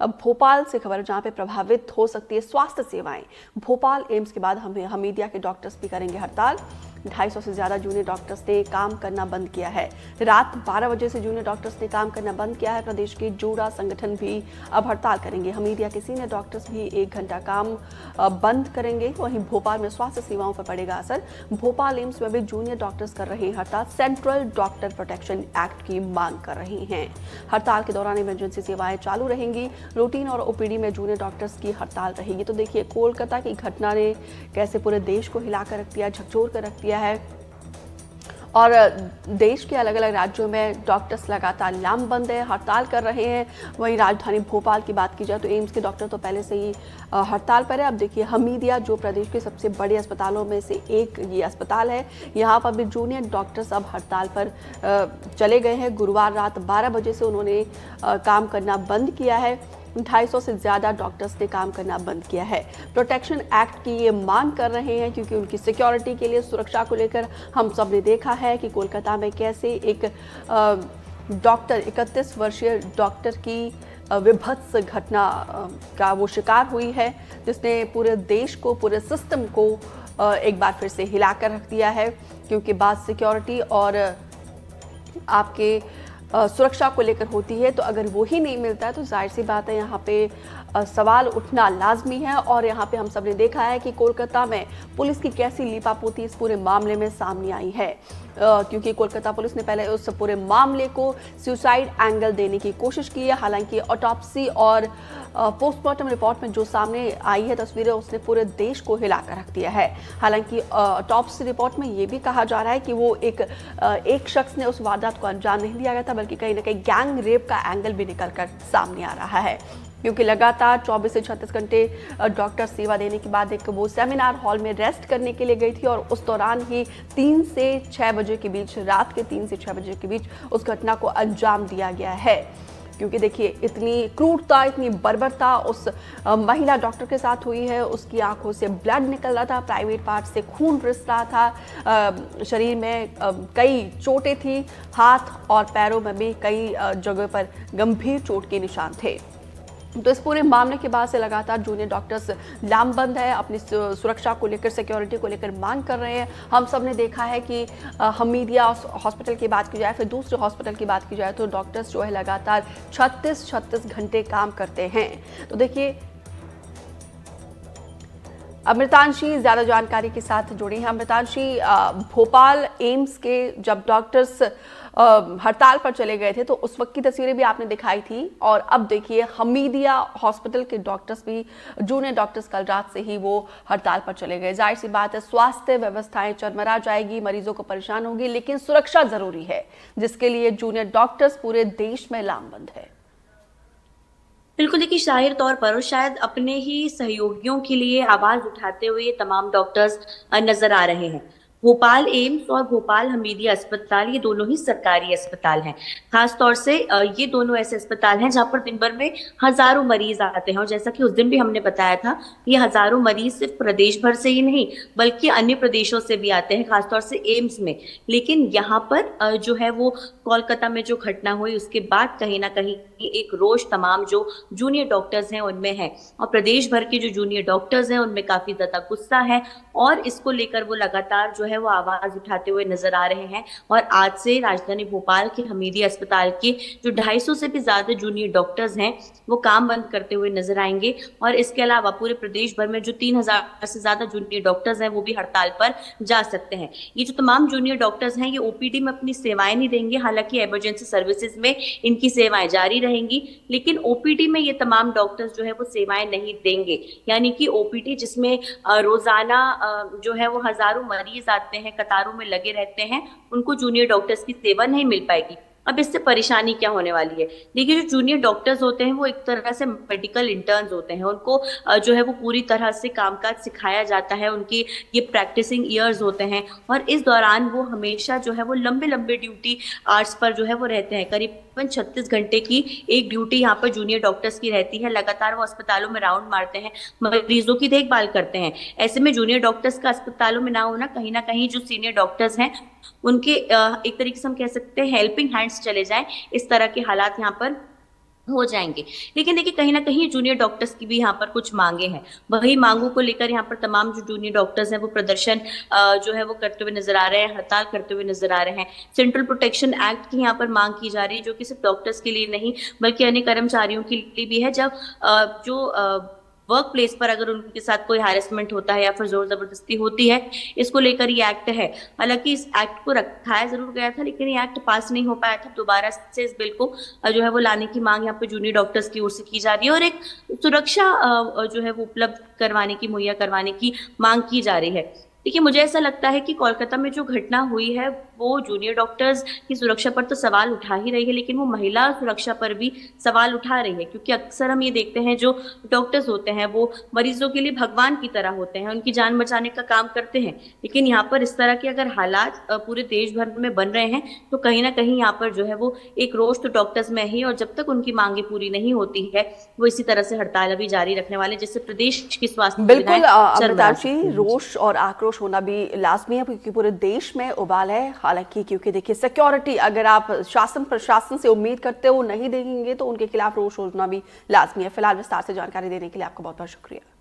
अब भोपाल से खबर जहां पे प्रभावित हो सकती है स्वास्थ्य सेवाएं। भोपाल एम्स के बाद हमें हमीदिया के डॉक्टर्स भी करेंगे हड़ताल। 250 से ज्यादा जूनियर डॉक्टर्स ने काम करना बंद किया है। रात 12 बजे से जूनियर डॉक्टर्स ने काम करना बंद किया है। प्रदेश के जोड़ा संगठन भी अब हड़ताल करेंगे। हमीदिया के सीनियर डॉक्टर्स भी 1 घंटा काम बंद करेंगे। वहीं भोपाल में स्वास्थ्य सेवाओं पर पड़ेगा असर। भोपाल एम्स में भी जूनियर डॉक्टर्स कर रहे हैं हड़ताल। सेंट्रल डॉक्टर प्रोटेक्शन एक्ट की मांग कर रहे हैं। हड़ताल के दौरान इमरजेंसी सेवाएं चालू रहेंगी। रूटीन और ओपीडी में जूनियर डॉक्टर्स की हड़ताल रहेगी। तो देखिए कोलकाता की घटना ने कैसे पूरे देश को हिलाकर रख दिया, झकझोर कर रख दिया है। और देश के अलग अलग राज्यों में डॉक्टर्स लगातार लामबंद है, हड़ताल कर रहे हैं। वहीं राजधानी भोपाल की बात की जाए तो एम्स के डॉक्टर तो पहले से ही हड़ताल पर है। अब देखिए हमीदिया जो प्रदेश के सबसे बड़े अस्पतालों में से एक ये अस्पताल है, यहाँ पर भी जूनियर डॉक्टर्स अब हड़ताल पर चले गए हैं। गुरुवार रात 12 बजे से उन्होंने काम करना बंद किया है। 250 से ज़्यादा डॉक्टर्स ने काम करना बंद किया है। प्रोटेक्शन एक्ट की ये मांग कर रहे हैं क्योंकि उनकी सिक्योरिटी के लिए, सुरक्षा को लेकर हम सब ने देखा है कि कोलकाता में कैसे एक डॉक्टर 31 वर्षीय डॉक्टर की विभत्स घटना का वो शिकार हुई है, जिसने पूरे देश को, पूरे सिस्टम को एक बार फिर से हिलाकर रख दिया है। क्योंकि बात सिक्योरिटी और आपके सुरक्षा को लेकर होती है, तो अगर वो ही नहीं मिलता है तो जाहिर सी बात है यहाँ पे सवाल उठना लाजमी है। और यहाँ पे हम सब ने देखा है कि कोलकाता में पुलिस की कैसी लीपापोती इस पूरे मामले में सामने आई है। क्योंकि कोलकाता पुलिस ने पहले उस पूरे मामले को सुसाइड एंगल देने की कोशिश की है। हालांकि ऑटोप्सी और पोस्टमार्टम रिपोर्ट में जो सामने आई है तस्वीरें, उसने पूरे देश को हिलाकर रख दिया है। हालांकि ऑटोप्सी रिपोर्ट में ये भी कहा जा रहा है कि वो एक शख्स ने उस वारदात को अंजाम नहीं दिया गया था, बल्कि कहीं ना कहीं गैंग रेप का एंगल भी निकल कर सामने आ रहा है। क्योंकि लगातार 24 से 36 घंटे डॉक्टर सेवा देने के बाद एक वो सेमिनार हॉल में रेस्ट करने के लिए गई थी और उस दौरान ही 3 से 6 बजे के बीच, रात के 3 से 6 बजे के बीच उस घटना को अंजाम दिया गया है। क्योंकि देखिए इतनी क्रूरता, इतनी बर्बरता उस महिला डॉक्टर के साथ हुई है। उसकी आंखों से ब्लड निकल रहा था, प्राइवेट पार्ट से खून रिस रहा था, शरीर में कई चोटें थी, हाथ और पैरों में भी कई जगह पर गंभीर चोट के निशान थे। तो इस पूरे मामले के बाद से लगातार जूनियर डॉक्टर्स लामबंद है, अपनी सुरक्षा को लेकर, सिक्योरिटी को लेकर मांग कर रहे हैं। हम सब ने देखा है कि हमीदिया हॉस्पिटल की बात की जाए, फिर दूसरे हॉस्पिटल की बात की जाए, तो डॉक्टर्स जो है लगातार 36 घंटे काम करते हैं। तो देखिए अमृतांशी ज्यादा जानकारी के साथ जुड़ी हैं। अमृतांशी, भोपाल एम्स के जब डॉक्टर्स हड़ताल पर चले गए थे तो उस वक्त की तस्वीरें भी आपने दिखाई थी, और अब देखिए हमीदिया हॉस्पिटल के डॉक्टर्स भी, जूनियर डॉक्टर्स कल रात से ही वो हड़ताल पर चले गए। जाहिर सी बात है स्वास्थ्य व्यवस्थाएं चरमरा जाएगी, मरीजों को परेशान होगी, लेकिन सुरक्षा जरूरी है, जिसके लिए जूनियर डॉक्टर्स पूरे देश में लामबंद है। बिल्कुल, देखिए जाहिर तौर पर और शायद अपने ही सहयोगियों के लिए आवाज उठाते हुए ये तमाम डॉक्टर्स नजर आ रहे हैं। भोपाल एम्स और भोपाल हमीदिया अस्पताल ये दोनों ही सरकारी अस्पताल हैं। खास तौर से ये दोनों ऐसे अस्पताल हैं जहां पर दिन भर में हजारों मरीज आते हैं, और जैसा कि उस दिन भी हमने बताया था, ये हजारों मरीज सिर्फ प्रदेश भर से ही नहीं बल्कि अन्य प्रदेशों से भी आते हैं, खासतौर से एम्स में। लेकिन यहाँ पर जो है वो कोलकाता में जो घटना हुई उसके बाद कहीं ना कहीं एक रोष तमाम जो जूनियर डॉक्टर्स हैं उनमें है, और प्रदेश भर के जो जूनियर डॉक्टर्स हैं उनमें काफी ज्यादा गुस्सा है, और इसको लेकर वो लगातार जो है वो आवाज उठाते हुए नजर आ रहे हैं। और आज से राजधानी भोपाल के हमीदिया अस्पताल के जो 250 से भी ज्यादा जूनियर डॉक्टर्स हैं वो काम बंद करते हुए नजर आएंगे। और इसके अलावा पूरे प्रदेश भर में जो 3000 से ज्यादा जूनियर डॉक्टर्स हैं वो भी हड़ताल पर जा सकते हैं। ये जो तमाम जूनियर डॉक्टर्स हैं ये ओपीडी में अपनी सेवाएं नहीं देंगे, हालांकि इमरजेंसी सर्विसेज में इनकी सेवाएं जारी रहेंगी, लेकिन ओपीडी में ये तमाम डॉक्टर्स जो है वो सेवाएं नहीं देंगे। यानी कि ओपीडी जिसमें रोजाना जो है वो हजारों मरीज आते हैं, कतारों में लगे रहते हैं, उनको जूनियर डॉक्टर्स की सेवा नहीं मिल पाएगी। अब इससे परेशानी क्या होने वाली है? देखिए, जो जूनियर डॉक्टर्स होते हैं वो एक तरह से मेडिकल इंटर्न्स होते हैं, उनको जो है वो पूरी तरह से कामकाज सिखाया जाता है, उनकी ये प्रैक्टिसिंग ईयर्स होते हैं, और इस दौरान वो हमेशा जो है वो लंबे लंबे ड्यूटी आवर्स पर जो है वो रहते हैं। करीबन 36 घंटे की एक ड्यूटी यहाँ पर जूनियर डॉक्टर्स की रहती है। लगातार वो अस्पतालों में राउंड मारते हैं, मरीजों की देखभाल करते हैं। ऐसे में जूनियर डॉक्टर्स का अस्पतालों में ना होना कहीं ना कहीं जो सीनियर डॉक्टर्स हैं उनके एक तरीके से हम कह सकते हैं हेल्पिंग हैंड्स चले जाएं, इस तरह के हालात यहाँ पर हो जाएंगे। लेकिन देखिए कहीं ना कहीं जूनियर डॉक्टर्स की भी यहाँ पर कुछ मांगे हैं। वही मांगों को लेकर यहाँ पर तमाम जो जूनियर डॉक्टर्स हैं वो प्रदर्शन जो है वो करते हुए नजर आ रहे हैं, हड़ताल करते हुए नजर आ रहे हैं। सेंट्रल प्रोटेक्शन एक्ट की यहाँ पर मांग की जा रही है, जो कि सिर्फ डॉक्टर्स के लिए नहीं बल्कि अन्य कर्मचारियों के लिए भी है। जब जो वर्क प्लेस पर अगर उनके साथ कोई हैरेसमेंट होता है या फिर जोर जबरदस्ती होती है, इसको लेकर ये एक्ट है। हालांकि इस एक्ट को रखाया जरूर गया था, लेकिन ये एक्ट पास नहीं हो पाया था। दोबारा से इस बिल को जो है वो लाने की मांग यहाँ पे जूनियर डॉक्टर्स की ओर से की जा रही है, और एक सुरक्षा जो है वो उपलब्ध करवाने की, मुहैया करवाने की मांग की जा रही है। देखिए मुझे ऐसा लगता है कि कोलकाता में जो घटना हुई है वो जूनियर डॉक्टर्स की सुरक्षा पर तो सवाल उठा ही रही है, लेकिन वो महिला सुरक्षा पर भी सवाल उठा रही है। क्योंकि अक्सर हम ये देखते हैं जो डॉक्टर्स होते हैं वो मरीजों के लिए भगवान की तरह होते हैं, उनकी जान बचाने का काम करते हैं। लेकिन यहाँ पर इस तरह के अगर हालात पूरे देश भर में बन रहे हैं तो कहीं ना कहीं यहाँ पर जो है वो एक रोष तो डॉक्टर्स में ही, और जब तक उनकी मांगे पूरी नहीं होती है वो इसी तरह से हड़ताल अभी जारी रखने वाले, जिससे प्रदेश की स्वास्थ्य बिल्कुल सुविधाएं अमृता चरमरा जी, सकती हैं। रोष और आक्रोश होना भी लाजमी है क्योंकि पूरे देश में उबाल है। हालांकि क्योंकि देखिए सिक्योरिटी अगर आप शासन प्रशासन से उम्मीद करते हो नहीं देंगे तो उनके खिलाफ रोष होना भी लाजमी है। फिलहाल विस्तार से जानकारी देने के लिए आपका बहुत बहुत शुक्रिया।